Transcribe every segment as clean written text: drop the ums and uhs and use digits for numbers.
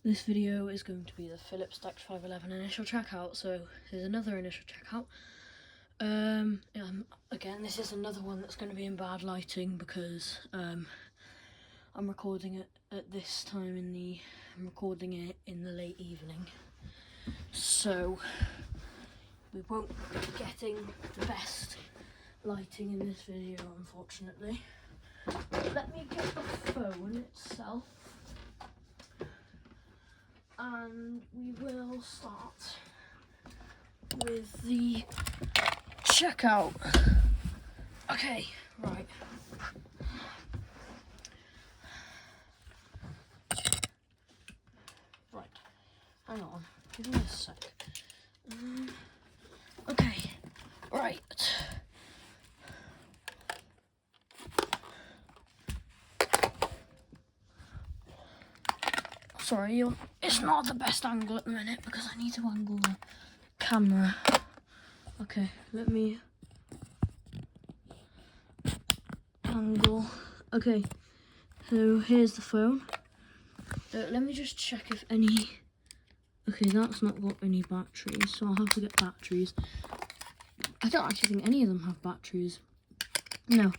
This video is going to be the Philips Dect 511 initial checkout, so here's another initial checkout. Again, this is another one that's going to be in bad lighting because I'm recording it at this time I'm recording it in the late evening, so we won't be getting the best lighting in this video, unfortunately. Let me get the phone itself, and we will start with the checkout. Okay, right. Right, hang on, give me a sec. Okay, right. Sorry, it's not the best angle at the minute because I need to angle the camera. Okay, let me angle. Okay, so here's the phone. Let me just check if any... Okay, that's not got any batteries, so I'll have to get batteries. I don't actually think any of them have batteries. No.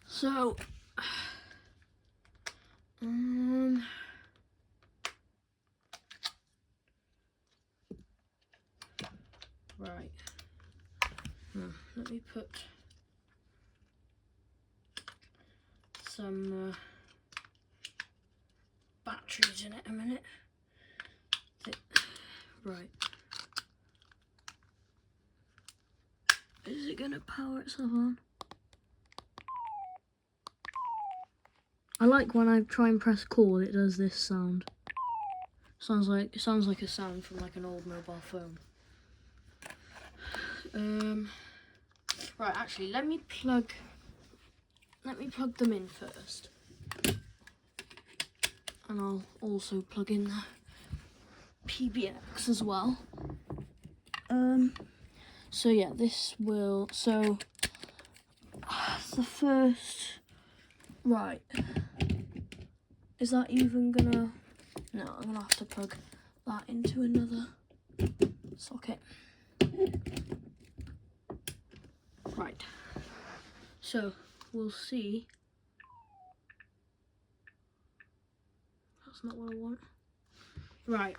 So... Right. Let me put some batteries in it a minute. Right. Is it gonna power itself on? I like when I try and press call, it does this sound. Sounds like a sound from like an old mobile phone. Right, actually, let me plug them in first, and I'll also plug in the PBX as well. So yeah, this will, so the first, right, is that even gonna, no, I'm gonna have to plug that into another socket. Right, so we'll see. That's not what I want. Right.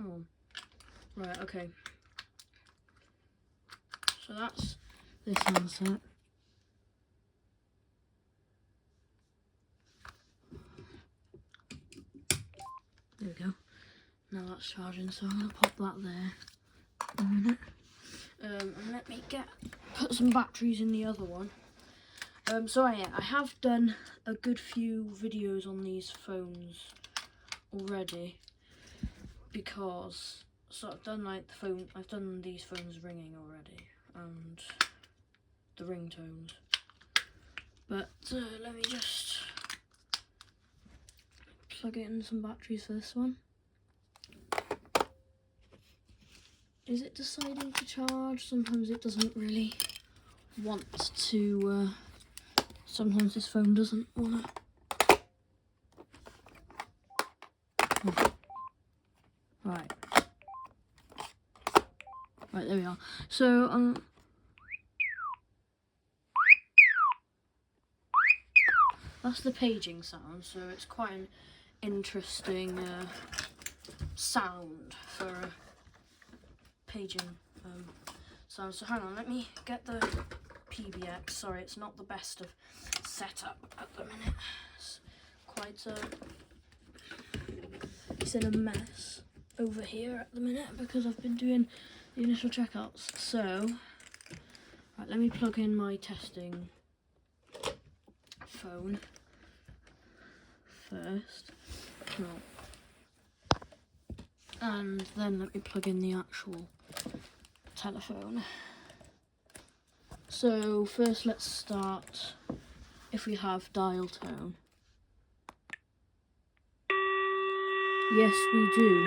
Hold on. Right, okay. So that's this handset. There we go. Now that's charging, so I'm gonna pop that there in a minute. And let me put some batteries in the other one. So yeah, I have done a good few videos on these phones already because I've done these phones ringing already and the ringtones. But let me just plug in some batteries for this one. Is it deciding to charge? Sometimes it doesn't really want to, sometimes this phone doesn't want to. Oh. Right. Right, there we are. So, that's the paging sound, so it's quite an interesting sound for a paging sound. So hang on, let me get the PBX. Sorry, it's not the best of setup at the minute. It's quite it's in a mess over here at the minute because I've been doing the initial checkouts. So, right, let me plug in my testing phone first. No. And then let me plug in the actual telephone. So first let's start if we have dial tone. Yes, we do.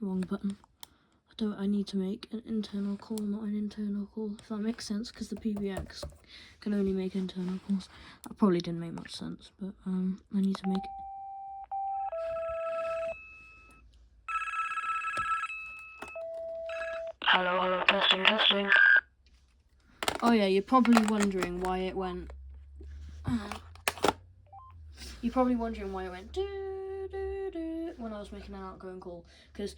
wrong button. I need to make an internal call, not an internal call, if that makes sense, because the PBX can only make internal calls. That probably didn't make much sense, but I need to make it. Hello, testing. Oh yeah, you're probably wondering why it went. You're probably wondering why it went do do do when I was making an outgoing call, because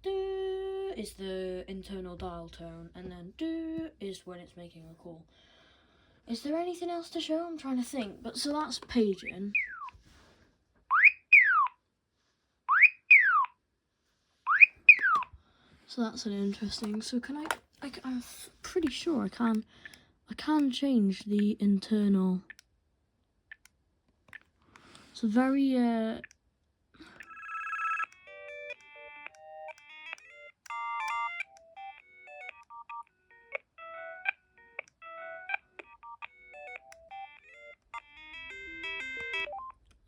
do is the internal dial tone, and then do is when it's making a call. Is there anything else to show? I'm trying to think. But so that's paging. So that's an interesting. So can I'm pretty sure I can change the internal. So very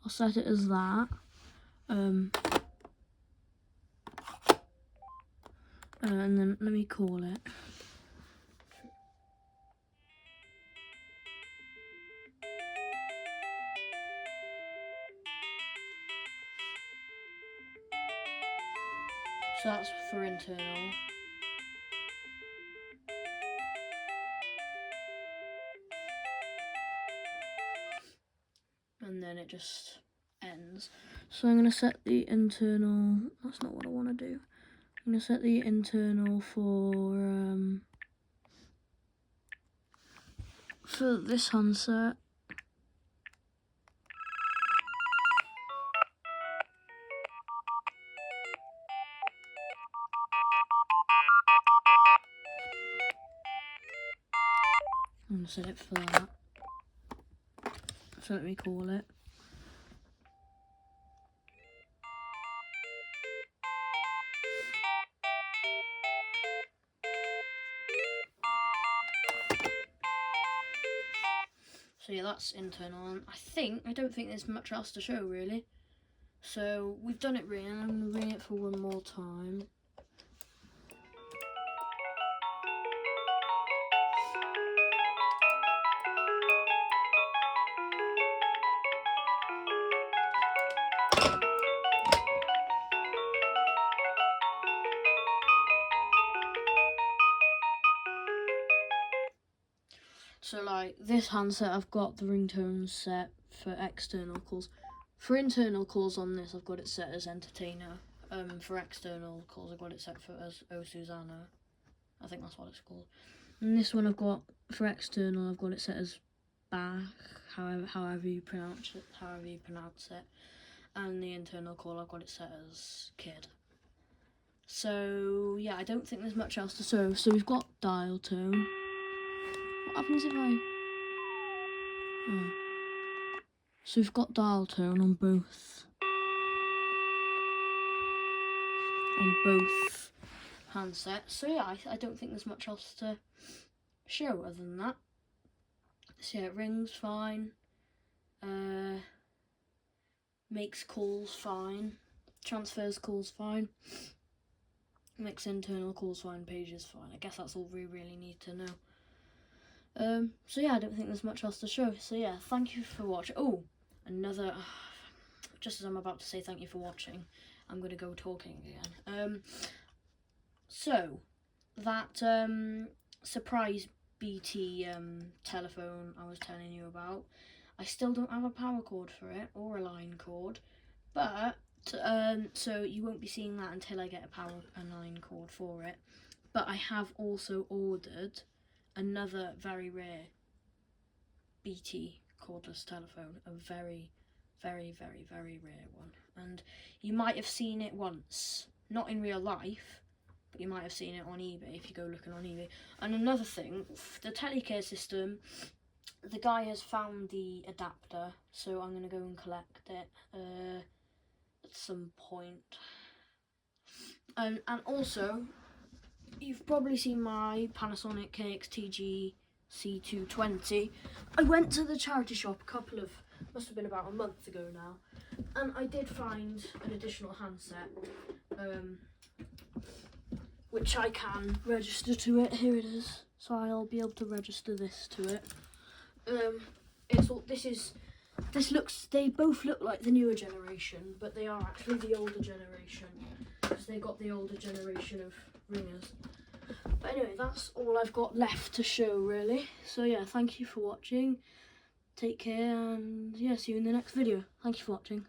I'll set it as that. And then let me call it. So that's for internal. And then it just ends. So I'm going to set the internal. That's not what I want to do. I'm going to set the internal for this handset. I'm going to set it for that. So let me call it. So yeah, that's internal, and I don't think there's much else to show really. So we've done it ring, and I'm going to ring it for one more time. So like this handset, I've got the ringtones set for external calls. For internal calls on this, I've got it set as entertainer. For external calls, I've got it set as Oh Susanna. I think that's what it's called. And this one I've got for external, I've got it set as Bach, however you pronounce it. And the internal call, I've got it set as Kid. So yeah, I don't think there's much else to show. So we've got dial tone. What happens if I... Oh. So we've got dial tone on both handsets. So yeah, I don't think there's much else to show other than that. So yeah, it rings fine, makes calls fine, transfers calls fine, makes internal calls fine, pages fine. I guess that's all we really need to know. So yeah, I don't think there's much else to show. So yeah, thank you for watching. Oh, just as I'm about to say thank you for watching, I'm going to go talking again. So that surprise BT telephone I was telling you about, I still don't have a power cord for it or a line cord, but so you won't be seeing that until I get a line cord for it. But I have also ordered another very rare BT cordless telephone, a very, very, very, very rare one, and you might have seen it once, not in real life, but you might have seen it on eBay if you go looking on eBay. And another thing, the telecare system, the guy has found the adapter, so I'm going to go and collect it at some point. And also, you've probably seen my Panasonic KXTG C220. I went to the charity shop must have been about a month ago now, and I did find an additional handset which I can register to it. Here it is. So I'll be able to register this to it. They both look like the newer generation, but they are actually the older generation, because they got the older generation of ringers. But anyway, that's all I've got left to show, really. So yeah, thank you for watching. Take care, and yeah, see you in the next video. Thank you for watching.